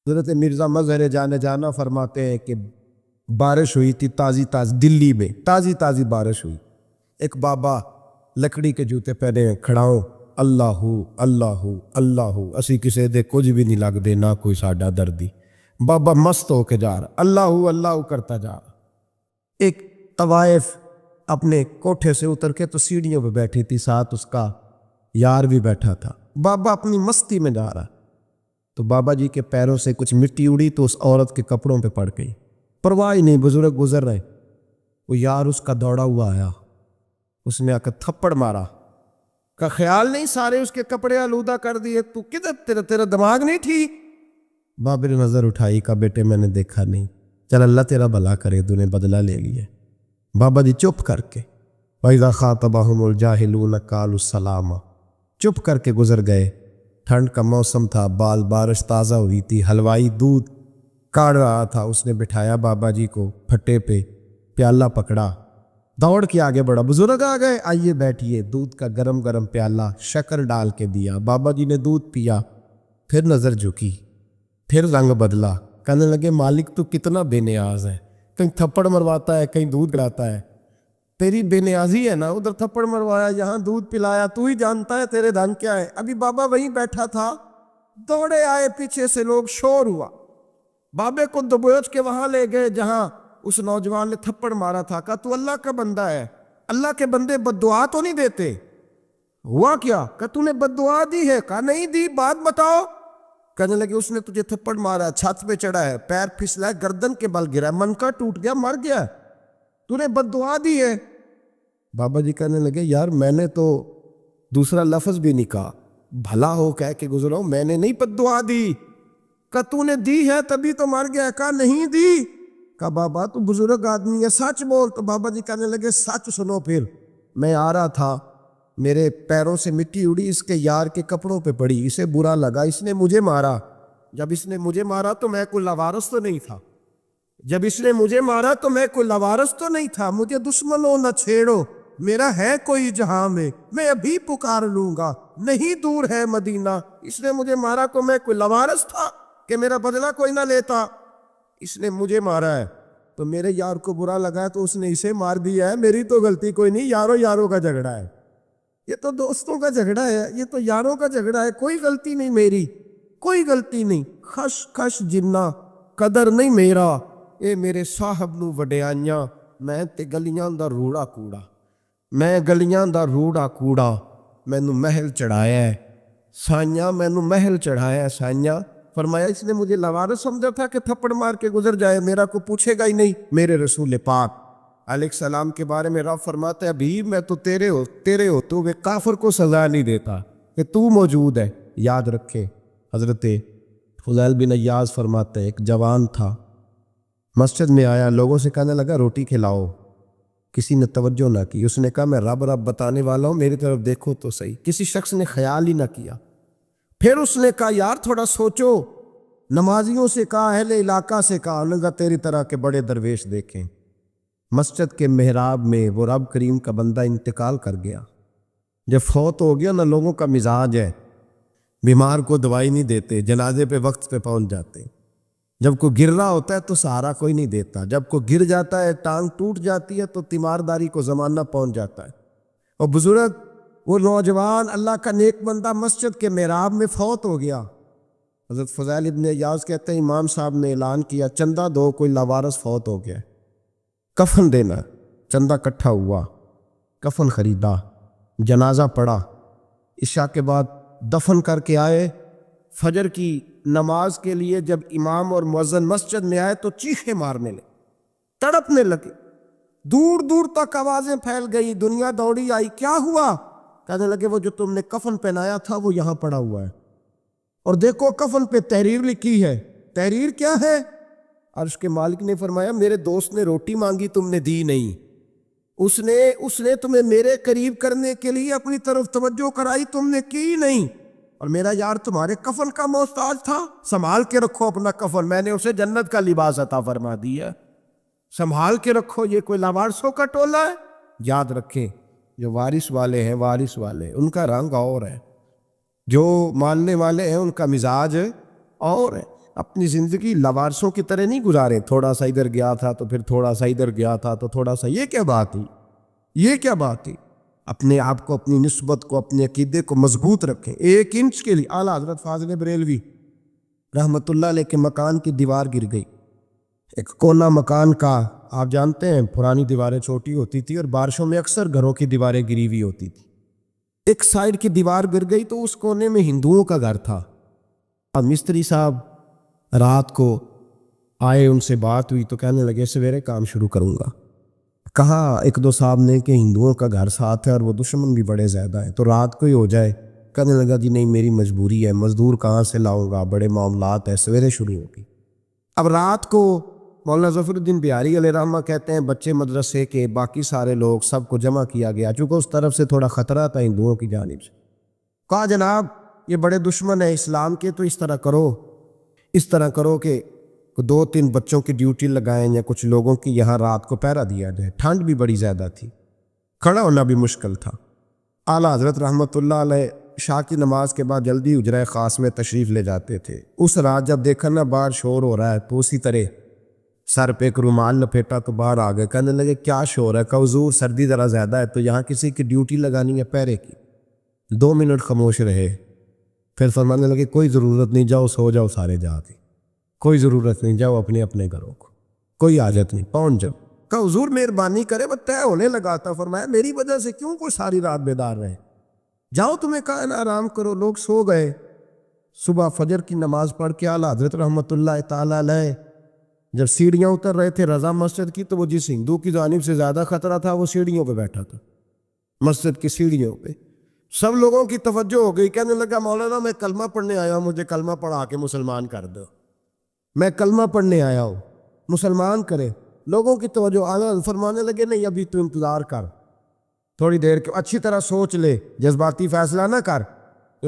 حضرت مرزا مظہر جانے جانا فرماتے ہیں کہ بارش ہوئی تھی تازی تازی، دلی میں تازی تازی بارش ہوئی. ایک بابا لکڑی کے جوتے پہنے کھڑاؤ، اللہ اللہ اللہ، اسی کسی دے کچھ بھی نہیں لگتے، نہ کوئی ساڈا دردی. بابا مست ہو کے جا رہا، اللہ اللہ کرتا جا رہا. ایک طوائف اپنے کوٹھے سے اتر کے تو سیڑھیوں پہ بیٹھی تھی، ساتھ اس کا یار بھی بیٹھا تھا. بابا اپنی مستی میں جا رہا تو بابا جی کے پیروں سے کچھ مٹی اڑی تو اس عورت کے کپڑوں پہ پڑ گئی. پرواہ نہیں، بزرگ گزر رہے. وہ یار اس کا دوڑا ہوا آیا، اس نے آ کر تھپڑ مارا. کا خیال نہیں سارے اس کے کپڑے آلودہ کر دیے، تو کدھر تیرا دماغ نہیں ٹھیک؟ بابا نے نظر اٹھائی، کہا بیٹے میں نے دیکھا نہیں، چل اللہ تیرا بھلا کرے، تو نے بدلہ لے لیا. بابا جی چپ کر کے وَإِذَا خَاطَبَهُمُ الْجَاهِلُونَ قَالُوا السَّلَامَ، چپ کر کے گزر گئے. ٹھنڈ کا موسم تھا، بارش تازہ ہوئی تھی، حلوائی دودھ کاڑ رہا تھا. اس نے بٹھایا بابا جی کو پھٹے پہ، پیالہ پکڑا، دوڑ کے آگے بڑھا. بزرگ آ گئے، آئیے بیٹھیے. دودھ کا گرم گرم پیالہ شکر ڈال کے دیا. بابا جی نے دودھ پیا، پھر نظر جھکی، پھر رنگ بدلا. کہنے لگے مالک تو کتنا بے نیاز ہے، کہیں تھپڑ مرواتا ہے، کہیں دودھ پلاتا ہے. تیری بے نیازی ہے نا، ادھر تھپڑ مروایا، یہاں دودھ پلایا، تو ہی جانتا ہے تیرے دھن کیا ہے. ابھی بابا وہیں بیٹھا تھا، دوڑے آئے پیچھے سے لوگ، شور ہوا. بابے کو دبوچ کے وہاں لے گئے جہاں اس نوجوان نے تھپڑ مارا تھا. کہا تو اللہ کا بندہ ہے، اللہ کے بندے بد دعا تو نہیں دیتے. ہوا کیا؟ کہ تو نے بد دعا دی ہے؟ کہا نہیں دی، بات بتاؤ. کہنے لگے اس نے تجھے تھپڑ مارا، چھت پہ چڑھا ہے، پیر پھسلا ہے، گردن کے بل گرا، من کا ٹوٹ گیا، مر گیا، تو نے بد دعا دی ہے. بابا جی کہنے لگے یار میں نے تو دوسرا لفظ بھی نہیں کہا، بھلا ہو کہہ کے گزرا ہوں، میں نے نہیں بد دعا دی. کہ تو نے دی ہے تبھی تو مر گیا. کہا نہیں دی. کہا بابا تو بزرگ آدمی ہے، سچ بول. تو بابا جی کہنے لگے سچ سنو. پھر میں آ رہا تھا، میرے پیروں سے مٹی اڑی، اس کے یار کے کپڑوں پہ پڑی، اسے برا لگا، اس نے مجھے مارا. جب اس نے مجھے مارا تو میں کوئی لاوارث تو نہیں تھا، جب اس نے مجھے مارا تو میں کوئی لاوارث تو نہیں تھا. مجھے دشمنوں نہ چھیڑو، میرا ہے کوئی جہاں میں ابھی پکار لوں گا، نہیں دور ہے مدینہ. اس نے مجھے مارا تو میں کوئی لاوارث تھا کہ میرا بدلہ کوئی نہ لیتا. اس نے مجھے مارا ہے تو میرے یار کو برا لگا ہے تو اس نے اسے مار دیا ہے، میری تو غلطی کوئی نہیں. یاروں کا جھگڑا ہے، یہ تو دوستوں کا جھگڑا ہے، یہ تو یاروں کا جھگڑا ہے، کوئی غلطی نہیں میری، کوئی غلطی نہیں. خش خش جنہ قدر نہیں میرا، اے میرے صاحب نو وڈیائیاں، میں تے گلیاں دا روڑا کوڑا، میں گلیاں دا روڑا کوڑا، مینو محل چڑھایا ہے سائیاں، مینو محل چڑھایا ہے سائیاں. فرمایا اس نے مجھے لاوارث سمجھا تھا کہ تھپڑ مار کے گزر جائے، میرا کو پوچھے گا ہی نہیں. میرے رسول پاک علیہ السلام کے بارے میں رب فرماتا ہے ابھی میں تو تیرے ہو تو وہ کافر کو سزا نہیں دیتا کہ تو موجود ہے. یاد رکھے حضرت فضیل بن ایاز فرماتے ہیں ایک جوان تھا، مسجد میں آیا، لوگوں سے کہنے لگا روٹی کھلاؤ. کسی نے توجہ نہ کی. اس نے کہا میں رب بتانے والا ہوں، میری طرف دیکھو تو صحیح. کسی شخص نے خیال ہی نہ کیا. پھر اس نے کہا یار تھوڑا سوچو. نمازیوں سے کہا، اہل علاقہ سے کہا، انہوں نے کہا تیری طرح کے بڑے درویش دیکھیں. مسجد کے محراب میں وہ رب کریم کا بندہ انتقال کر گیا. جب فوت ہو گیا نا، لوگوں کا مزاج ہے بیمار کو دوائی نہیں دیتے، جنازے پہ وقت پہ پہنچ جاتے. جب کوئی گر رہا ہوتا ہے تو سہارا کوئی نہیں دیتا، جب کوئی گر جاتا ہے، ٹانگ ٹوٹ جاتی ہے تو تیمارداری کو زمانہ پہنچ جاتا ہے. اور بزرگ وہ نوجوان اللہ کا نیک بندہ مسجد کے محراب میں فوت ہو گیا. حضرت فضیل ابن ایاز کہتے ہیں امام صاحب نے اعلان کیا چندہ دو، کوئی لاوارث فوت ہو گیا، کفن دینا. چندہ کٹھا ہوا، کفن خریدا، جنازہ پڑھا، عشاء کے بعد دفن کر کے آئے. فجر کی نماز کے لیے جب امام اور مؤذن مسجد میں آئے تو چیخیں مارنے لگے، تڑپنے لگے، دور دور تک آوازیں پھیل گئی، دنیا دوڑی آئی. کیا ہوا؟ کہنے لگے وہ جو تم نے کفن پہنایا تھا وہ یہاں پڑا ہوا ہے، اور دیکھو کفن پہ تحریر لکھی ہے. تحریر کیا ہے؟ عرش کے مالک نے فرمایا میرے دوست نے روٹی مانگی، تم نے دی نہیں. اس نے تمہیں میرے قریب کرنے کے لیے اپنی طرف توجہ کرائی، تم نے کی نہیں. اور میرا یار تمہارے کفن کا محتاج تھا، سنبھال کے رکھو اپنا کفن، میں نے اسے جنت کا لباس عطا فرما دیا، سنبھال کے رکھو. یہ کوئی لاوارثوں کا ٹولہ ہے؟ یاد رکھیں جو وارث والے ہیں، وارث والے ان کا رنگ اور ہے، جو ماننے والے ہیں ان کا مزاج اور ہے. اپنی زندگی لوارسوں کی طرح نہیں گزاریں، تھوڑا سا ادھر گیا تھا تو پھر تھوڑا سا ادھر گیا تھا تو تھوڑا سا، یہ کیا بات تھی؟ یہ کیا بات تھی؟ اپنے آپ کو، اپنی نسبت کو، اپنے عقیدے کو مضبوط رکھیں۔ 1 انچ کے لیے اعلیٰ حضرت فاضل بریلوی رحمۃ اللہ علیہ کے مکان کی دیوار گر گئی، ایک کونا مکان کا، آپ جانتے ہیں پرانی دیواریں چھوٹی ہوتی تھی اور بارشوں میں اکثر گھروں کی دیواریں گری ہوئی ہوتی تھی، ایک سائڈ کی دیوار گر گئی تو اس کونے میں ہندوؤں کا گھر تھا۔ اب مستری صاحب رات کو آئے، ان سے بات ہوئی تو کہنے لگے سویرے کام شروع کروں گا۔ کہا 1-2 صاحب نے کہ ہندوؤں کا گھر ساتھ ہے اور وہ دشمن بھی بڑے زیادہ ہیں تو رات کو ہی ہو جائے۔ کہنے لگا جی نہیں، میری مجبوری ہے، مزدور کہاں سے لاؤں گا، بڑے معاملات ہیں، سویرے شروع ہوگی۔ اب رات کو مولانا ظفر الدین بہاری علیہ رحمہ کہتے ہیں بچے مدرسے کے، باقی سارے لوگ، سب کو جمع کیا گیا، چونکہ اس طرف سے تھوڑا خطرہ تھا ہندوؤں کی جانب سے۔ کہا جناب یہ بڑے دشمن ہیں اسلام کے، تو اس طرح کرو کہ 2-3 بچوں کی ڈیوٹی لگائیں یا کچھ لوگوں کی یہاں رات کو پہرا دیا جائے، ٹھنڈ بھی بڑی زیادہ تھی، کھڑا ہونا بھی مشکل تھا۔ اعلیٰ حضرت رحمۃ اللہ علیہ عشاء کی نماز کے بعد جلدی حجرہ خاص میں تشریف لے جاتے تھے۔ اس رات جب دیکھا نا باہر شور ہو رہا ہے تو اسی طرح سر پہ ایک رومال لپیٹا تو باہر آ گئے، کہنے لگے کیا شور ہے؟ کہ حضور سردی ذرا زیادہ ہے تو یہاں کسی کی ڈیوٹی لگانی ہے پہرے کی۔ 2 منٹ خاموش رہے، پھر فرمانے لگے کوئی ضرورت نہیں، جاؤ سو جاؤ سارے جا کے، کوئی ضرورت نہیں، جاؤ اپنے اپنے گھروں کو، کوئی حاجت نہیں، پہنچ جاؤ۔ کہ حضور مہربانی کرے، وہ طے ہونے لگا تھا۔ فرمایا میری وجہ سے کیوں کوئی ساری رات بیدار رہے، جاؤ تمہیں کہا نا آرام کرو۔ لوگ سو گئے۔ صبح فجر کی نماز پڑھ کے اعلیٰ حضرت رحمۃ اللہ تعالیٰ علیہ جب سیڑھیاں اتر رہے تھے رضا مسجد کی، تو وہ جس ہندو کی جانب سے زیادہ خطرہ تھا وہ سیڑھیوں پہ بیٹھا تھا، مسجد کی سیڑھیوں پہ۔ سب لوگوں کی توجہ ہو گئی، کہنے لگا مولانا میں کلمہ پڑھنے آیا ہوں، مجھے کلمہ پڑھا کے مسلمان کر دو، میں کلمہ پڑھنے آیا ہوں، مسلمان کرے۔ لوگوں کی توجہ، اعلیٰ فرمانے لگے نہیں ابھی تو انتظار کر، تھوڑی دیر کے، اچھی طرح سوچ لے، جذباتی فیصلہ نہ کر،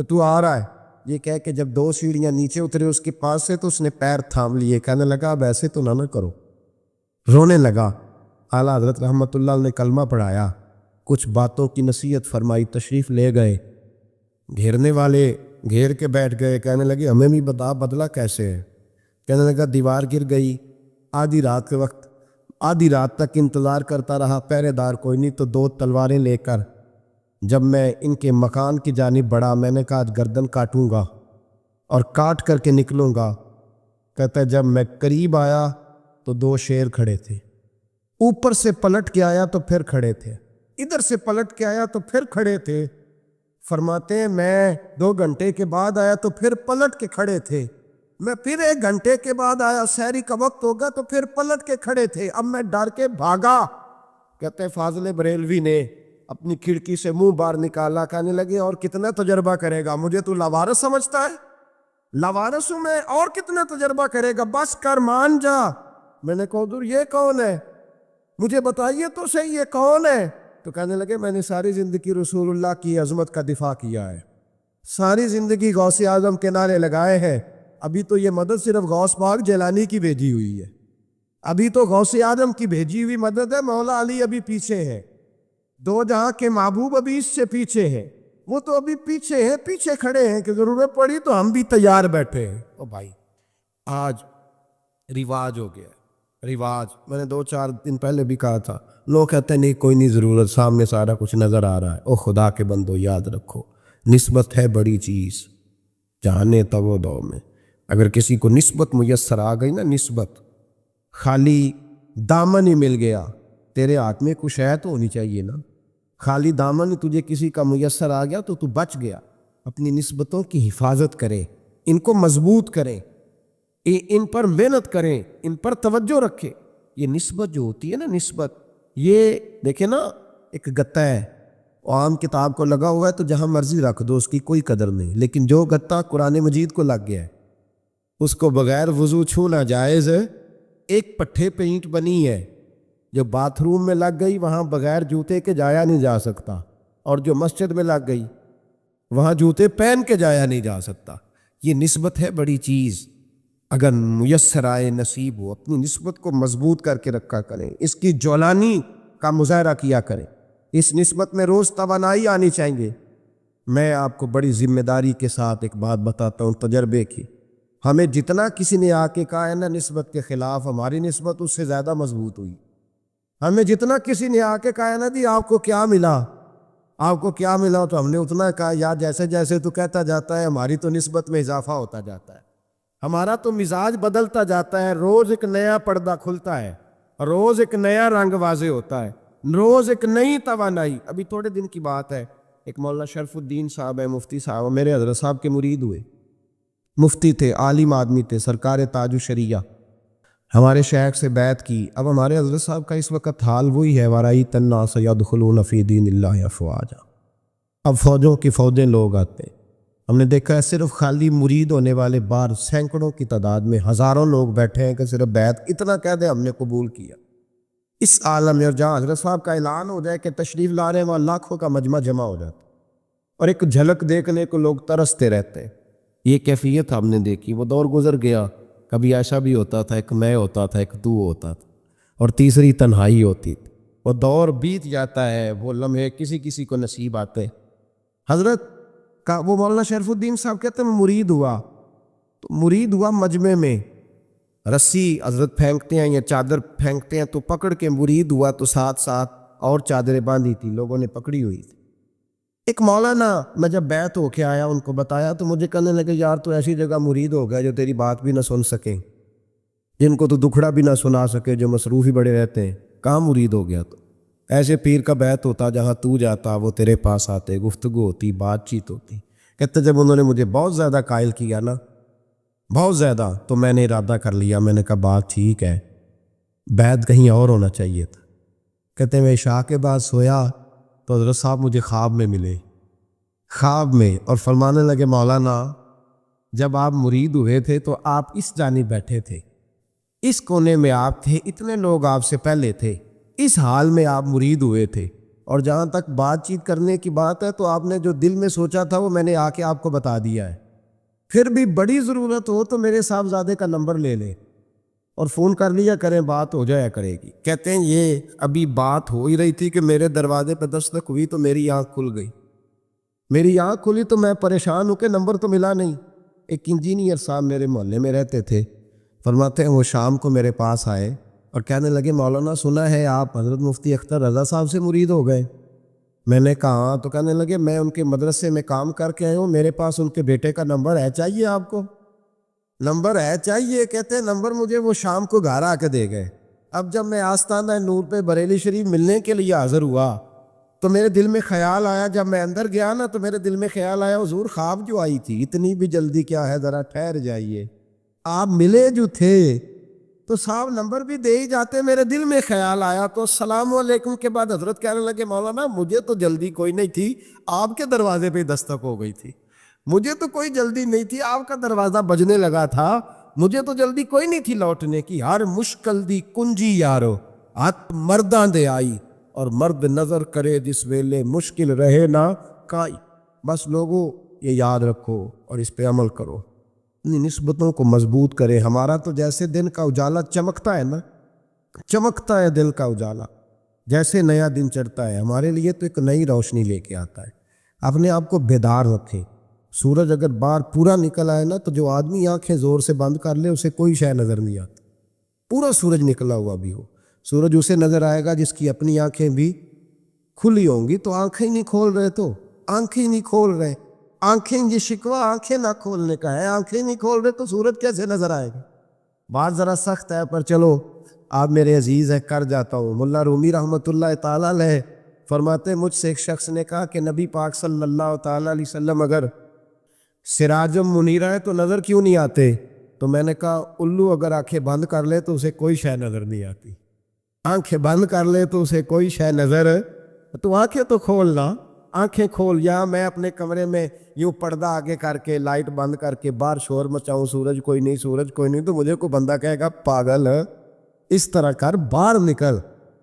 تو آ رہا ہے۔ یہ کہہ کے جب 2 سیڑھیاں نیچے اترے اس کے پاس سے تو اس نے پیر تھام لیے، کہنے لگا اب ایسے تو نہ کرو، رونے لگا۔ اعلیٰ حضرت رحمۃ اللہ نے کلمہ پڑھایا، کچھ باتوں کی نصیحت فرمائی، تشریف لے گئے۔ گھیرنے والے گھیر کے بیٹھ گئے، کہنے لگے ہمیں بھی بتا بدلہ کیسے ہے؟ کہنے لگا دیوار گر گئی، آدھی رات کے وقت، آدھی رات تک انتظار کرتا رہا، پہرے دار کوئی نہیں، تو 2 تلواریں لے کر جب میں ان کے مکان کی جانب بڑھا، میں نے کہا آج گردن کاٹوں گا اور کاٹ کر کے نکلوں گا۔ کہتا ہے جب میں قریب آیا تو 2 شیر کھڑے تھے، اوپر سے پلٹ کے آیا تو پھر کھڑے تھے، ادھر سے پلٹ کے آیا تو پھر کھڑے تھے۔ فرماتے ہیں میں 2 گھنٹے کے بعد آیا تو پھر پلٹ کے کھڑے تھے، میں پھر 1 گھنٹے کے بعد آیا، سحری کا وقت ہوگا تو پھر پلٹ کے کھڑے تھے، اب میں ڈر کے بھاگا۔ کہتے ہیں فاضل بریلوی نے اپنی کھڑکی سے منہ باہر نکالا، کہنے لگے اور کتنا تجربہ کرے گا، مجھے تو لاوارث سمجھتا ہے، لاوارث ہوں میں، اور کتنا تجربہ کرے گا، بس کر مان جا۔ میں نے کہا حضور یہ کون ہے، مجھے بتائیے تو صحیح یہ کون ہے؟ تو کہنے لگے میں نے ساری زندگی رسول اللہ کی عظمت کا دفاع کیا ہے، ساری زندگی غوث اعظم کے نعرے لگائے ہیں، ابھی تو یہ مدد صرف غوث پاک جیلانی کی بھیجی ہوئی ہے، ابھی تو غوث اعظم کی بھیجی ہوئی مدد ہے، مولا علی ابھی پیچھے ہے، 2 جہاں کے محبوب ابھی اس سے پیچھے ہے، وہ تو ابھی پیچھے ہیں، پیچھے کھڑے ہیں کہ ضرورت پڑی تو ہم بھی تیار بیٹھے ہیں۔ او بھائی آج رواج ہو گیا، رواج، میں نے 2-4 دن پہلے بھی کہا تھا، لوگ کہتے ہیں نہیں کوئی نہیں ضرورت، سامنے سارا کچھ نظر آ رہا ہے۔ او خدا کے بندو یاد رکھو، نسبت ہے بڑی چیز، جانے تو دو میں، اگر کسی کو نسبت میسر آ گئی نا، نسبت، خالی دامن ہی مل گیا، تیرے ہاتھ میں کچھ ہے تو ہونی چاہیے نا، خالی دامن تجھے کسی کا میسر آ گیا تو بچ گیا۔ اپنی نسبتوں کی حفاظت کریں، ان کو مضبوط کریں، ان پر محنت کریں، ان پر توجہ رکھیں۔ یہ نسبت جو ہوتی ہے نا، نسبت، یہ دیکھیں نا ایک گتا ہے، عام کتاب کو لگا ہوا ہے تو جہاں مرضی رکھ دو، اس کی کوئی قدر نہیں، لیکن جو گتا قرآن مجید کو لگ گیا ہے اس کو بغیر وضو چھونا جائز ہے۔ ایک پٹھے پہ اینٹ بنی ہے، جو باتھ روم میں لگ گئی وہاں بغیر جوتے کے جایا نہیں جا سکتا، اور جو مسجد میں لگ گئی وہاں جوتے پہن کے جایا نہیں جا سکتا۔ یہ نسبت ہے بڑی چیز، اگر میسر آئے، نصیب ہو، اپنی نسبت کو مضبوط کر کے رکھا کریں، اس کی جولانی کا مظاہرہ کیا کریں، اس نسبت میں روز توانائی آنی چاہیے۔ میں آپ کو بڑی ذمہ داری کے ساتھ ایک بات بتاتا ہوں تجربے کی۔ ہمیں جتنا کسی نے آ کے کہا ہے نا نسبت کے خلاف، ہماری نسبت اس سے زیادہ مضبوط ہوئی۔ ہمیں جتنا کسی نے آ کے کہا ہے نا جی آپ کو کیا ملا، آپ کو کیا ملا، تو ہم نے اتنا کہا یار جیسے جیسے تو کہتا جاتا ہے ہماری تو نسبت میں اضافہ ہوتا جاتا ہے، ہمارا تو مزاج بدلتا جاتا ہے، روز ایک نیا پردہ کھلتا ہے، روز ایک نیا رنگ واضح ہوتا ہے، روز ایک نئی توانائی۔ ابھی تھوڑے دن کی بات ہے، ایک مولانا شرف الدین صاحب ہے، مفتی صاحب، میرے حضرت صاحب کے مرید ہوئے، مفتی تھے، عالم آدمی تھے، سرکار تاج الشریعہ، ہمارے شیخ سے بیعت کی۔ اب ہمارے حضرت صاحب کا اس وقت حال وہی ہے، وَرَأَيْتَ النَّاسَ يَدْخُلُونَ فِي دِينِ اللَّهِ أَفْوَاجًا۔ اب فوجوں کی فوجیں لوگ آتے ہیں، ہم نے دیکھا ہے صرف خالی مرید ہونے والے بار سینکڑوں کی تعداد میں ہزاروں لوگ بیٹھے ہیں کہ صرف بیعت اتنا کہہ دیں ہم نے قبول کیا۔ اس عالم میں اور جہاں حضرت صاحب کا اعلان ہو جائے کہ تشریف لا رہے ہیں وہاں لاکھوں کا مجمع جمع ہو جاتا اور ایک جھلک دیکھنے کو لوگ ترستے رہتے ہیں۔ یہ کیفیت ہم نے دیکھی، وہ دور گزر گیا، کبھی ایسا بھی ہوتا تھا ایک میں ہوتا تھا، ایک تو ہوتا تھا، اور تیسری تنہائی ہوتی تھی۔ وہ دور بیت جاتا ہے، وہ لمحے کسی کسی کو نصیب آتے۔ حضرت کا وہ مولانا شرف الدین صاحب کہتے ہیں مرید ہوا، تو مرید ہوا مجمع میں، رسی حضرت پھینکتے ہیں یا چادر پھینکتے ہیں تو پکڑ کے مرید ہوا، تو ساتھ ساتھ اور چادریں باندھی تھی، لوگوں نے پکڑی ہوئی تھی۔ ایک مولانا، میں جب بیعت ہو کے آیا ان کو بتایا تو مجھے کہنے لگے یار تو ایسی جگہ مرید ہو گیا جو تیری بات بھی نہ سن سکیں، جن کو تو دکھڑا بھی نہ سنا سکے، جو مصروف ہی بڑے رہتے ہیں، کہاں مرید ہو گیا؟ تو ایسے پیر کا بیعت ہوتا جہاں تو جاتا وہ تیرے پاس آتے، گفتگو ہوتی، بات چیت ہوتی۔ کہتے جب انہوں نے مجھے بہت زیادہ قائل کیا نا، بہت زیادہ، تو میں نے ارادہ کر لیا، میں نے کہا بات ٹھیک ہے، بیعت کہیں اور ہونا چاہیے تھا۔ کہتے میں عشاء کے بعد سویا تو حضرت صاحب مجھے خواب میں ملے، خواب میں، اور فرمانے لگے مولانا جب آپ مرید ہوئے تھے تو آپ اس جانب بیٹھے تھے، اس کونے میں آپ تھے، اتنے لوگ آپ سے پہلے تھے، اس حال میں آپ مرید ہوئے تھے، اور جہاں تک بات چیت کرنے کی بات ہے تو آپ نے جو دل میں سوچا تھا وہ میں نے آ کے آپ کو بتا دیا ہے۔ پھر بھی بڑی ضرورت ہو تو میرے صاحبزادے کا نمبر لے لیں اور فون کر لیا کریں، بات ہو جایا کرے گی۔ کہتے ہیں یہ ابھی بات ہو ہی رہی تھی کہ میرے دروازے پہ دستک ہوئی تو میری آنکھ کھل گئی، میری آنکھ کھلی تو میں پریشان ہوں کہ نمبر تو ملا نہیں۔ ایک انجینئر صاحب میرے محلے میں رہتے تھے، فرماتے ہیں وہ شام کو میرے پاس آئے اور کہنے لگے مولانا سنا ہے آپ حضرت مفتی اختر رضا صاحب سے مرید ہو گئے؟ میں نے کہا ہاں۔ تو کہنے لگے میں ان کے مدرسے میں کام کر کے آئے ہوں، میرے پاس ان کے بیٹے کا نمبر ہے، چاہیے آپ کو؟ نمبر ہے چاہیے؟ کہتے ہیں نمبر مجھے وہ شام کو گھر آ کے دے گئے۔ اب جب میں آستانہ نور پہ بریلی شریف ملنے کے لیے حاضر ہوا تو میرے دل میں خیال آیا، جب میں اندر گیا نا تو میرے دل میں خیال آیا حضور خواب جو آئی تھی اتنی بھی جلدی کیا ہے، ذرا ٹھہر جائیے، آپ ملے جو تھے تو صاحب نمبر بھی دے ہی جاتے۔ میرے دل میں خیال آیا تو السلام علیکم کے بعد حضرت کہنے لگے مولانا مجھے تو جلدی کوئی نہیں تھی، آپ کے دروازے پہ دستک ہو گئی تھی، مجھے تو کوئی جلدی نہیں تھی، آپ کا دروازہ بجنے لگا تھا، مجھے تو جلدی کوئی نہیں تھی لوٹنے کی۔ ہر مشکل دی کنجی یارو ہاتھ مرداں دے آئی، اور مرد نظر کرے جس ویلے مشکل رہے نہ کائی۔ بس لوگوں یہ یاد رکھو اور اس پہ عمل کرو، اپنی نسبتوں کو مضبوط کرے۔ ہمارا تو جیسے دن کا اجالا چمکتا ہے نا، چمکتا ہے دل کا اجالا، جیسے نیا دن چڑھتا ہے ہمارے لیے تو ایک نئی روشنی لے کے آتا ہے۔ اپنے آپ کو بیدار رکھیں۔ سورج اگر باہر پورا نکل آئے نا تو جو آدمی آنکھیں زور سے بند کر لے اسے کوئی شے نظر نہیں آتی، پورا سورج نکلا ہوا بھی ہو، سورج اسے نظر آئے گا جس کی اپنی آنکھیں بھی کھلی ہوں گی۔ تو آنکھیں نہیں کھول رہے، تو آنکھیں نہیں کھول رہے، آنکھیں یہ شکوہ آنکھیں نہ کھولنے کا ہے، آنکھیں نہیں کھول رہے تو سورج کیسے نظر آئے گا؟ بات ذرا سخت ہے پر چلو آپ میرے عزیز ہیں کر جاتا ہوں۔ ملا رومی رحمۃ اللہ تعالیٰ علیہ فرماتے مجھ سے ایک شخص نے کہا کہ نبی پاک صلی اللہ تعالیٰ علیہ وسلم اگر سراجم منیرہ ہے تو نظر کیوں نہیں آتے؟ تو میں نے کہا الو اگر آنکھیں بند کر لے تو اسے کوئی شے نظر نہیں آتی، آنکھیں بند کر لے تو اسے کوئی شے نظر، تو آنکھیں تو کھولنا، آنکھیں کھول۔ یا میں اپنے کمرے میں یوں پردہ آگے کر کے لائٹ بند کر کے باہر شور مچاؤں سورج کوئی نہیں، سورج کوئی نہیں، تو مجھے کوئی بندہ کہے گا پاگل اس طرح کر، باہر نکل،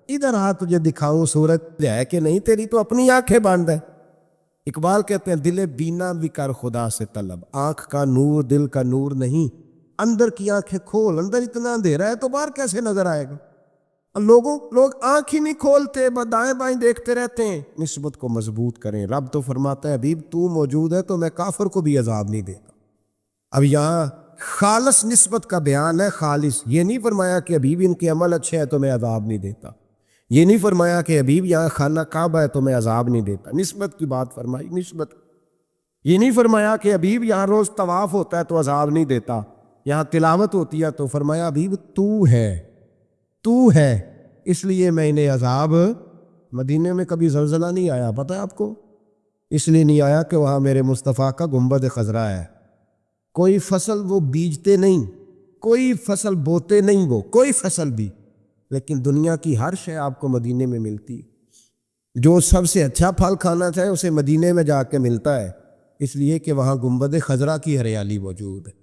ادھر آ تجھے دکھاؤں سورج ہے کہ نہیں، تیری تو اپنی آنکھیں بند ہے۔ اقبال کہتے ہیں دل بینا بھی کر خدا سے طلب، آنکھ کا نور دل کا نور نہیں، اندر کی آنکھیں کھول، اندر اتنا اندھیرا ہے تو باہر کیسے نظر آئے گا؟ لوگ آنکھ ہی نہیں کھولتے، دائیں بائیں دیکھتے رہتے ہیں۔ نسبت کو مضبوط کریں۔ رب تو فرماتا ہے حبیب تو موجود ہے تو میں کافر کو بھی عذاب نہیں دیتا۔ اب یہاں خالص نسبت کا بیان ہے، خالص۔ یہ نہیں فرمایا کہ ابھی بھی ان کے عمل اچھے ہیں تو میں عذاب نہیں دیتا، یہ نہیں فرمایا کہ ابھی بھی یہاں خانہ کعبہ ہے تو میں عذاب نہیں دیتا، نسبت کی بات فرمائی، نسبت۔ یہ نہیں فرمایا کہ ابھی بھی یہاں روز طواف ہوتا ہے تو عذاب نہیں دیتا، یہاں تلاوت ہوتی ہے تو فرمایا ابھی بھی تو ہے، اس لیے میں انہیں عذاب۔ مدینے میں کبھی زلزلہ نہیں آیا، پتہ ہے آپ کو؟ اس لیے نہیں آیا کہ وہاں میرے مصطفیٰ کا گنبد خضرا ہے۔ کوئی فصل وہ بیجتے نہیں، کوئی فصل بوتے نہیں، وہ کوئی فصل بھی، لیکن دنیا کی ہر شے آپ کو مدینے میں ملتی۔ جو سب سے اچھا پھل کھانا چاہے اسے مدینے میں جا کے ملتا ہے، اس لیے کہ وہاں گنبد خضرا کی ہریالی موجود ہے۔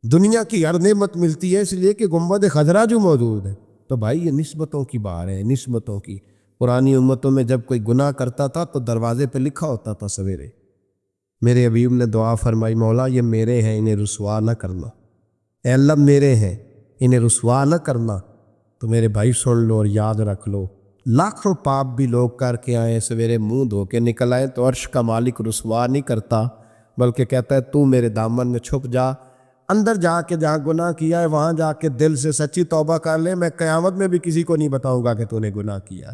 دنیا کی ہر نعمت ملتی ہے اس لیے کہ گنبد خضرا جو موجود ہے۔ تو بھائی یہ نسبتوں کی بات ہے، نسبتوں کی۔ پرانی امتوں میں جب کوئی گناہ کرتا تھا تو دروازے پہ لکھا ہوتا تھا سویرے، میرے حبیب نے دعا فرمائی، مولا یہ میرے ہیں انہیں رسوا نہ کرنا، اے اللہ میرے ہیں انہیں رسوا نہ کرنا۔ تو میرے بھائی سن لو اور یاد رکھ لو، لاکھوں پاپ بھی لوگ کر کے آئیں، سویرے منہ دھو کے نکل آئیں تو عرش کا مالک رسوا نہیں کرتا، بلکہ کہتا ہے تو میرے دامن میں چھپ جا، اندر جا کے جہاں گناہ کیا ہے وہاں جا کے دل سے سچی توبہ کر لے، میں قیامت میں بھی کسی کو نہیں بتاؤں گا کہ تو نے گناہ کیا۔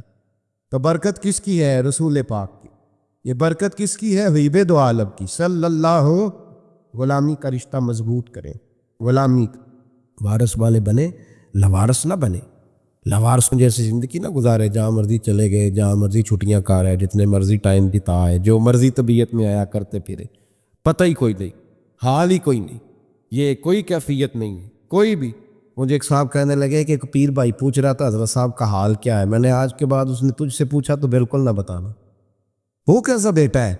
تو برکت کس کی ہے؟ رسول پاک کی۔ یہ برکت کس کی ہے؟ حبیب دو عالم کی صلی اللہ۔ غلامی کا رشتہ مضبوط کریں، غلامی وارث والے بنے، لوارث نہ بنے۔ لوارث جیسی زندگی نہ گزارے، جہاں مرضی چلے گئے، جہاں مرضی چھٹیاں کار ہے، جتنے مرضی ٹائم بتا ہے، جو مرضی طبیعت میں آیا کرتے پھرے، پتہ ہی کوئی نہیں، حال ہی کوئی نہیں، یہ کوئی کیفیت نہیں ہے کوئی بھی۔ مجھے ایک صاحب کہنے لگے کہ ایک پیر بھائی پوچھ رہا تھا حضرت صاحب کا حال کیا ہے، میں نے آج کے بعد اس نے تجھ سے پوچھا تو بالکل نہ بتانا۔ وہ کیسا بیٹا ہے،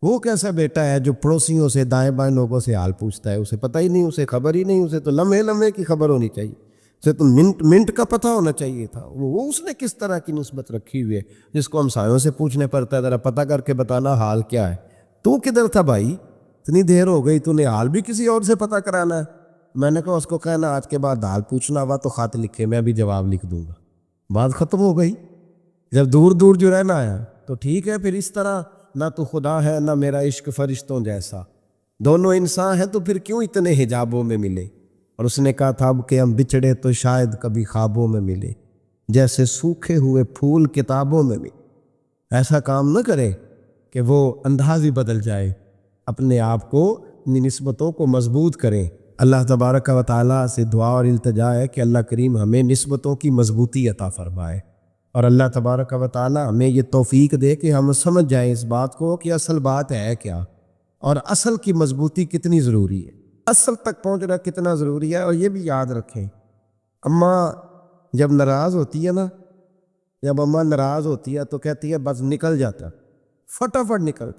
وہ کیسا بیٹا ہے جو پڑوسیوں سے دائیں بائیں لوگوں سے حال پوچھتا ہے، اسے پتہ ہی نہیں، اسے خبر ہی نہیں، اسے تو لمحے لمحے کی خبر ہونی چاہیے، اسے تو منٹ منٹ کا پتہ ہونا چاہیے تھا۔ وہ اس نے کس طرح کی نسبت رکھی ہوئی ہے جس کو ہم سایوں سے پوچھنے پڑتا ہے، ذرا پتہ کر کے بتانا حال کیا ہے۔ تو کدھر تھا بھائی؟ اتنی دیر ہو گئی، تو نے حال بھی کسی اور سے پتہ کرانا ہے؟ میں نے کہا اس کو کہنا آج کے بعد حال پوچھنا ہوا تو خط لکھے، میں بھی جواب لکھ دوں گا، بات ختم ہو گئی۔ جب دور دور جو رہنا ہے تو ٹھیک ہے، پھر اس طرح نہ تو خدا ہے نہ میرا عشق فرشتوں جیسا، دونوں انسان ہیں تو پھر کیوں اتنے حجابوں میں ملے؟ اور اس نے کہا تھا اب کہ ہم بچھڑے تو شاید کبھی خوابوں میں ملے، جیسے سوکھے ہوئے پھول کتابوں میں ملے۔ ایسا کام نہ کرے کہ وہ انداز ہی بدل جائے، اپنے آپ کو، اپنی نسبتوں کو مضبوط کریں۔ اللہ تبارک و تعالیٰ سے دعا اور التجا ہے کہ اللہ کریم ہمیں نسبتوں کی مضبوطی عطا فرمائے، اور اللہ تبارک و تعالیٰ ہمیں یہ توفیق دے کہ ہم سمجھ جائیں اس بات کو کہ اصل بات ہے کیا، اور اصل کی مضبوطی کتنی ضروری ہے، اصل تک پہنچنا کتنا ضروری ہے۔ اور یہ بھی یاد رکھیں، اماں جب ناراض ہوتی ہے نا، جب اماں ناراض ہوتی ہے تو کہتی ہے بس نکل جاتا، فٹافٹ نکل،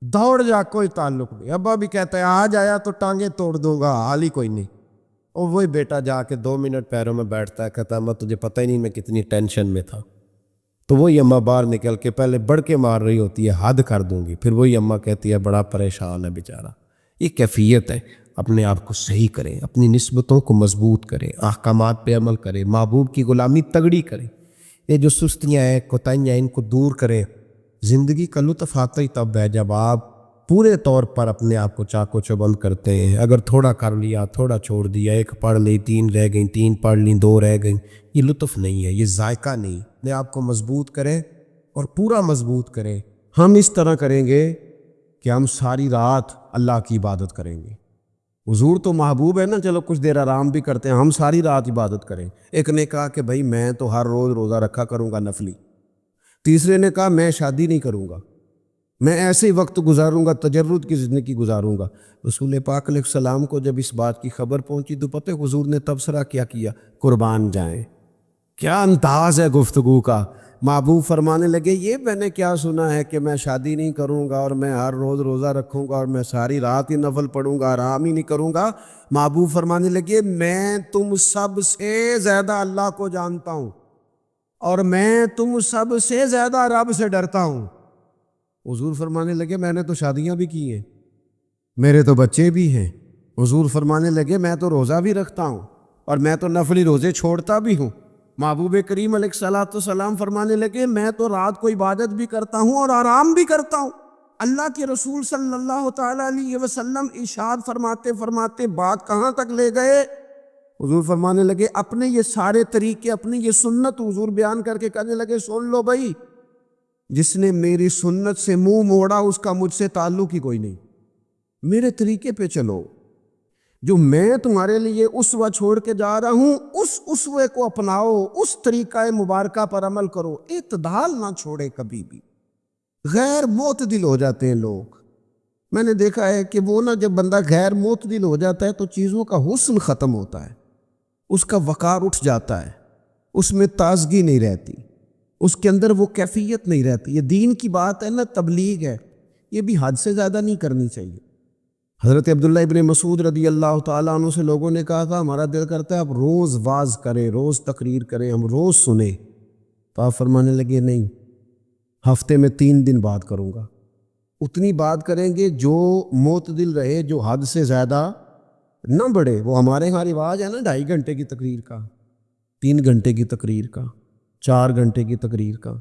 دوڑ جا، کوئی تعلق نہیں۔ ابا بھی کہتا ہے آج آیا تو ٹانگیں توڑ دوں گا، حال ہی کوئی نہیں۔ اور وہی بیٹا جا کے 2 منٹ پیروں میں بیٹھتا ہے، کہتا ہے اماں تجھے پتہ ہی نہیں میں کتنی ٹینشن میں تھا۔ تو وہی اماں باہر نکل کے پہلے بڑھ کے مار رہی ہوتی ہے حد کر دوں گی، پھر وہی اماں کہتی ہے بڑا پریشان ہے بیچارہ۔ یہ کیفیت ہے، اپنے آپ کو صحیح کریں، اپنی نسبتوں کو مضبوط کریں، احکامات پہ عمل کریں، محبوب کی غلامی تگڑی کریں، یہ جو سستیاں ہیں کوتاہیاں ان کو دور کریں۔ زندگی کا لطف آتا ہی تب ہے جب آپ پورے طور پر اپنے آپ کو چاقو چوبند کرتے ہیں۔ اگر تھوڑا کر لیا، تھوڑا چھوڑ دیا، 1 پڑھ لی، 3 رہ گئیں، 3 پڑھ لیں، 2 رہ گئیں، یہ لطف نہیں ہے، یہ ذائقہ نہیں۔ اپنے آپ کو مضبوط کریں اور پورا مضبوط کریں۔ ہم اس طرح کریں گے کہ ہم ساری رات اللہ کی عبادت کریں گے۔ حضور تو محبوب ہے نا، چلو کچھ دیر آرام بھی کرتے ہیں، ہم ساری رات عبادت کریں۔ ایک نے کہا کہ بھائی میں تو ہر روز روزہ رکھا کروں گا نفلی۔ تیسرے نے کہا میں شادی نہیں کروں گا، میں ایسے ہی وقت گزاروں گا، تجرد کی زندگی گزاروں گا۔ رسول پاک علیہ السلام کو جب اس بات کی خبر پہنچی تو پتہ حضور نے تبصرہ کیا کیا؟ قربان جائیں۔ کیا انداز ہے گفتگو کا! محبوب فرمانے لگے یہ میں نے کیا سنا ہے کہ میں شادی نہیں کروں گا اور میں ہر روز روزہ رکھوں گا اور میں ساری رات ہی نفل پڑھوں گا، آرام ہی نہیں کروں گا۔ محبوب فرمانے لگے میں تم سب سے زیادہ اللہ کو جانتا ہوں اور میں تم سب سے زیادہ رب سے ڈرتا ہوں۔ حضور فرمانے لگے میں نے تو شادیاں بھی کی ہیں، میرے تو بچے بھی ہیں۔ حضور فرمانے لگے میں تو روزہ بھی رکھتا ہوں اور میں تو نفلی روزے چھوڑتا بھی ہوں۔ محبوب کریم علیہ الصلوۃ والسلام فرمانے لگے میں تو رات کو عبادت بھی کرتا ہوں اور آرام بھی کرتا ہوں۔ اللہ کے رسول صلی اللہ تعالیٰ علیہ وسلم ارشاد فرماتے فرماتے بات کہاں تک لے گئے؟ حضور فرمانے لگے اپنے یہ سارے طریقے، اپنی یہ سنت حضور بیان کر کے کہنے لگے سن لو بھائی، جس نے میری سنت سے منہ موڑا اس کا مجھ سے تعلق ہی کوئی نہیں، میرے طریقے پہ چلو، جو میں تمہارے لیے اسوہ چھوڑ کے جا رہا ہوں اس اسوے کو اپناؤ، اس طریقہ مبارکہ پر عمل کرو، اعتدال نہ چھوڑے کبھی بھی۔ غیر معتدل ہو جاتے ہیں لوگ، میں نے دیکھا ہے کہ وہ نا جب بندہ غیر معتدل ہو جاتا ہے تو چیزوں کا حسن ختم ہوتا ہے، اس کا وقار اٹھ جاتا ہے، اس میں تازگی نہیں رہتی، اس کے اندر وہ کیفیت نہیں رہتی۔ یہ دین کی بات ہے نا، تبلیغ ہے، یہ بھی حد سے زیادہ نہیں کرنی چاہیے۔ حضرت عبداللہ ابن مسعود رضی اللہ تعالیٰ عنہ سے لوگوں نے کہا تھا ہمارا دل کرتا ہے آپ روز واز کریں، روز تقریر کریں، ہم روز سنیں، تو آپ فرمانے لگے نہیں، ہفتے میں 3 دن بات کروں گا، اتنی بات کریں گے جو معتدل رہے، جو حد سے زیادہ نہ بڑھے۔ وہ ہمارے ہاں رواج ہے نا 2.5 گھنٹے کی تقریر کا، 3 گھنٹے کی تقریر کا، 4 گھنٹے کی تقریر کا،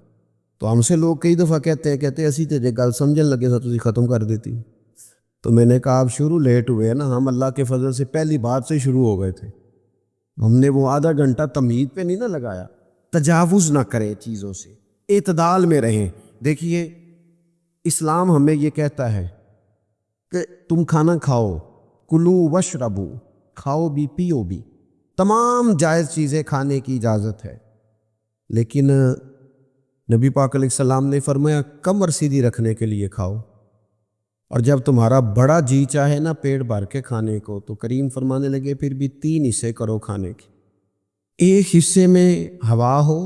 تو ہم سے لوگ کئی دفعہ کہتے اسی تے گل سمجھن لگے تو تسی ختم کر دیتی۔ تو میں نے کہا آپ شروع لیٹ ہوئے ہیں نا، ہم اللہ کے فضل سے پہلی بات سے شروع ہو گئے تھے، ہم نے وہ آدھا گھنٹہ تمہید پہ نہیں نہ لگایا۔ تجاوز نہ کریں چیزوں سے، اعتدال میں رہیں۔ دیکھیے اسلام ہمیں یہ کہتا ہے کہ تم کھانا کھاؤ، کلو وشربو، کھاؤ بھی پیو بھی، تمام جائز چیزیں کھانے کی اجازت ہے، لیکن نبی پاک علیہ السلام نے فرمایا کمر سیدھی رکھنے کے لیے کھاؤ، اور جب تمہارا بڑا جی چاہے نا پیٹ بھر کے کھانے کو، تو کریم فرمانے لگے پھر بھی 3 حصے کرو کھانے کے، ایک حصے میں ہوا ہو،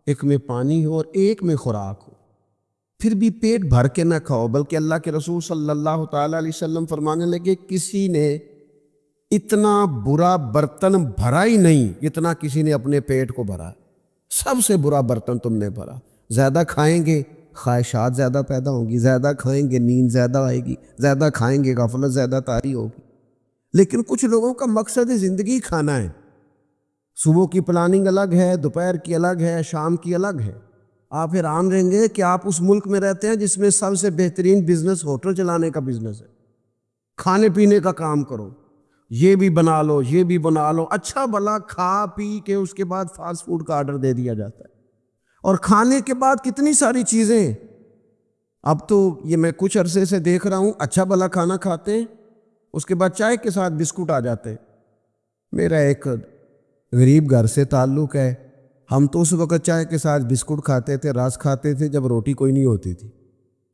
ایک میں پانی ہو، اور ایک میں خوراک ہو، پھر بھی پیٹ بھر کے نہ کھاؤ۔ بلکہ اللہ کے رسول صلی اللہ تعالیٰ علیہ وسلم فرمانے لگے کسی نے اتنا برا برتن بھرا ہی نہیں جتنا کسی نے اپنے پیٹ کو بھرا، سب سے برا برتن تم نے بھرا۔ زیادہ کھائیں گے خواہشات زیادہ پیدا ہوں گی، زیادہ کھائیں گے نیند زیادہ آئے گی، زیادہ کھائیں گے غفلت زیادہ طاری ہوگی۔ لیکن کچھ لوگوں کا مقصد زندگی کھانا ہے، صبح کی پلاننگ الگ ہے، دوپہر کی الگ ہے، شام کی الگ ہے۔ آپ حیران رہیں گے کہ آپ اس ملک میں رہتے ہیں جس میں سب سے بہترین بزنس ہوٹل چلانے کا بزنس ہے، کھانے پینے کا کام کرو، یہ بھی بنا لو یہ بھی بنا لو، اچھا بھلا کھا پی کے اس کے بعد فاسٹ فوڈ کا آرڈر دے دیا جاتا ہے، اور کھانے کے بعد کتنی ساری چیزیں۔ اب تو یہ میں کچھ عرصے سے دیکھ رہا ہوں، اچھا بھلا کھانا کھاتے ہیں، اس کے بعد چائے کے ساتھ بسکٹ آ جاتے ہیں۔ میرا ایک غریب گھر سے تعلق ہے، ہم تو اس وقت چائے کے ساتھ بسکٹ کھاتے تھے، رس کھاتے تھے جب روٹی کوئی نہیں ہوتی تھی،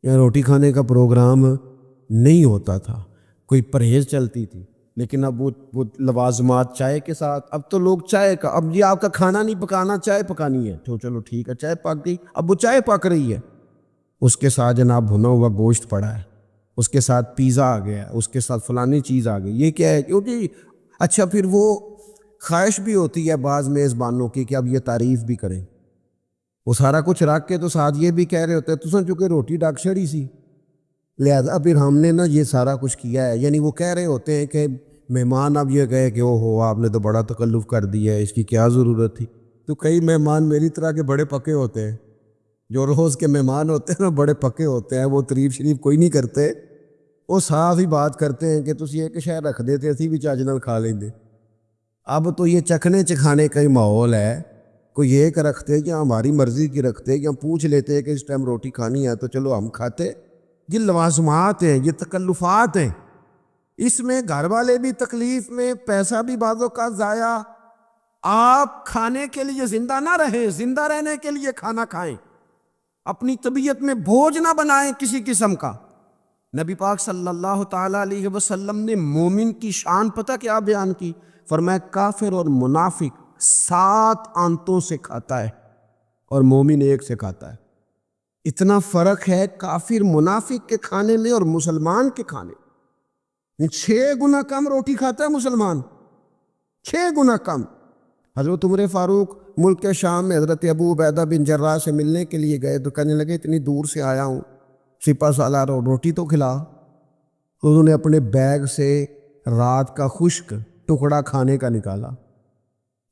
یا روٹی کھانے کا پروگرام نہیں ہوتا تھا، کوئی پرہیز چلتی تھی۔ لیکن اب وہ لوازمات چائے کے ساتھ، اب تو لوگ چائے کا، اب یہ آپ کا کھانا نہیں پکانا، چائے پکانی ہے، تو چلو ٹھیک ہے چائے پک گئی، اب وہ چائے پک رہی ہے، اس کے ساتھ جناب بھنا ہوا گوشت پڑا ہے، اس کے ساتھ پیزا آ گیا، اس کے ساتھ فلانی چیز آ گئی، یہ کیا ہے کیونکہ اچھا پھر وہ خواہش بھی ہوتی ہے بعض میزبانوں کی کہ اب یہ تعریف بھی کریں، وہ سارا کچھ رکھ کے تو ساتھ یہ بھی کہہ رہے ہوتے ہیں تُساں چونکہ روٹی ڈاک چھڑی سی، لہذا پھر ہم نے نا یہ سارا کچھ کیا ہے۔ یعنی وہ کہہ رہے ہوتے ہیں کہ مہمان اب یہ کہے کہ او ہو آپ نے تو بڑا تکلف کر دیا ہے، اس کی کیا ضرورت تھی۔ تو کئی مہمان میری طرح کے بڑے پکے ہوتے ہیں، جو روز کے مہمان ہوتے ہیں نا بڑے پکے ہوتے ہیں، وہ تعریف شریف کوئی نہیں کرتے، وہ صاف ہی بات کرتے ہیں کہ تسی ایک شے رکھ دیتے اسی بھی چاج نال کھا لیں دے۔ اب تو یہ چکھنے چکھانے کا ہی ماحول ہے، کوئی ایک رکھتے یا ہماری مرضی کی رکھتے یا پوچھ لیتے کہ اس ٹائم روٹی کھانی ہے تو چلو ہم کھاتے۔ یہ لوازمات ہیں، یہ تکلفات ہیں، اس میں گھر والے بھی تکلیف میں، پیسہ بھی بعضوں کا ضائع۔ آپ کھانے کے لیے زندہ نہ رہیں، زندہ رہنے کے لیے کھانا کھائیں، اپنی طبیعت میں بوجھ نہ بنائیں کسی قسم کا۔ نبی پاک صلی اللہ تعالیٰ علیہ وسلم نے مومن کی شان پتہ کیا بیان کی؟ فرمایا کافر اور منافق 7 آنتوں سے کھاتا ہے اور مومن 1 سے کھاتا ہے۔ اتنا فرق ہے کافر منافق کے کھانے میں اور مسلمان کے کھانے میں۔ 6 گنا کم روٹی کھاتا ہے مسلمان، 6 گنا کم۔ حضرت عمر فاروق ملک کے شام میں حضرت ابو عبیدہ بن جراح سے ملنے کے لیے گئے تو کہنے لگے اتنی دور سے آیا ہوں، سپہ سالار روٹی تو کھلا۔ انہوں نے اپنے بیگ سے رات کا خشک ٹکڑا کھانے کا نکالا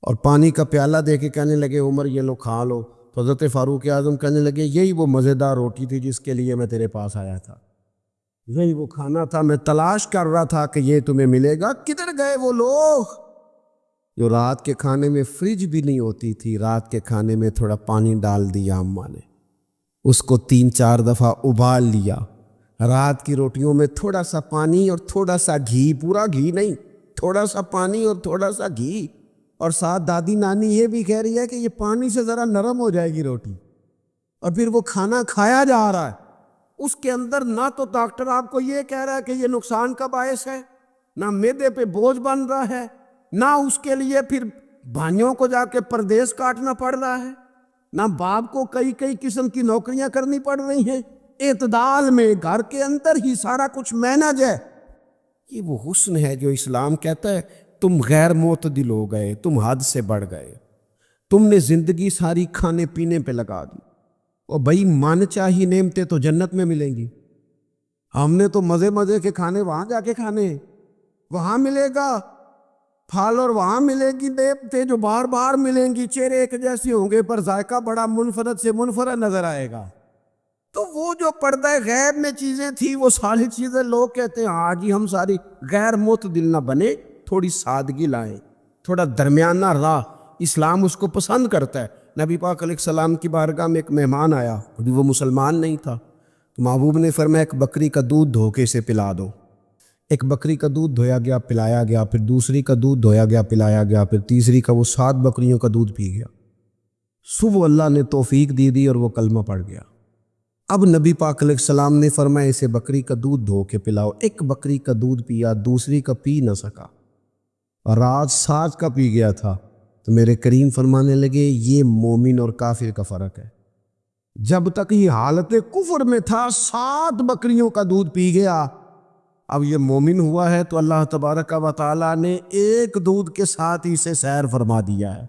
اور پانی کا پیالہ دے کے کہنے لگے عمر یہ لو کھا لو۔ تو حضرت فاروق اعظم کہنے لگے یہی وہ مزیدار روٹی تھی جس کے لیے میں تیرے پاس آیا تھا۔ یہی وہ کھانا تھا، میں تلاش کر رہا تھا کہ یہ تمہیں ملے گا، کدھر گئے وہ لوگ جو رات کے کھانے میں فریج بھی نہیں ہوتی تھی، رات کے کھانے میں تھوڑا پانی ڈال دیا اماں نے، اس کو 3-4 دفعہ ابال لیا، رات کی روٹیوں میں تھوڑا سا پانی اور تھوڑا سا گھی، پورا گھی نہیں، تھوڑا سا پانی اور تھوڑا سا گھی، اور ساتھ دادی نانی یہ بھی کہہ رہی ہے کہ یہ پانی سے ذرا نرم ہو جائے گی روٹی، اور پھر وہ کھانا کھایا جا رہا ہے۔ اس کے اندر نہ تو ڈاکٹر آپ کو یہ کہہ رہا ہے کہ یہ نقصان کا باعث ہے، نہ معدے پہ بوجھ بن رہا ہے، نہ اس کے لیے پھر بھائیوں کو جا کے پردیس کاٹنا پڑ رہا ہے، نہ باپ کو کئی کئی قسم کی نوکریاں کرنی پڑ رہی ہیں، اعتدال میں گھر کے اندر ہی سارا کچھ مینج ہے۔ یہ وہ حسن ہے جو اسلام کہتا ہے تم غیر معتدل ہو گئے، تم حد سے بڑھ گئے، تم نے زندگی ساری کھانے پینے پہ لگا دی، اور بھائی من چاہی نعمتیں تو جنت میں ملیں گی، ہم نے تو مزے مزے کے کھانے وہاں جا کے کھانے ہیں، وہاں ملے گا پھل اور وہاں ملے گی نعمتیں جو بار بار ملیں گی، چہرے ایک جیسے ہوں گے پر ذائقہ بڑا منفرد سے منفرد نظر آئے گا۔ تو وہ جو پردہ غیب میں چیزیں تھی وہ ساری چیزیں لوگ کہتے ہیں ہاں جی ہم ساری غیر معتدل نہ بنے، تھوڑی سادگی لائیں، تھوڑا درمیانہ راہ، اسلام اس کو پسند کرتا ہے۔ نبی پاک علیہ السلام کی بارگاہ میں ایک مہمان آیا، وہ مسلمان نہیں تھا، تو محبوب نے فرمایا ایک بکری کا دودھ دھو کے اسے پلا دو۔ ایک بکری کا دودھ دھویا گیا، پلایا گیا، پھر دوسری کا دودھ دھویا گیا، پلایا گیا، پھر تیسری کا، وہ 7 بکریوں کا دودھ پی گیا۔ صبح اللہ نے توفیق دی اور وہ کلمہ پڑھ گیا۔ اب نبی پاک علیہ السلام نے فرمایا اسے بکری کا دودھ دھو کے پلاؤ۔ ایک بکری کا دودھ پیا، دوسری کا پی نہ سکا، اور رات 7 کا پی گیا تھا۔ تو میرے کریم فرمانے لگے یہ مومن اور کافر کا فرق ہے، جب تک یہ حالت کفر میں تھا 7 بکریوں کا دودھ پی گیا، اب یہ مومن ہوا ہے تو اللہ تبارک و تعالیٰ نے ایک دودھ کے ساتھ ہی سے سیر فرما دیا ہے۔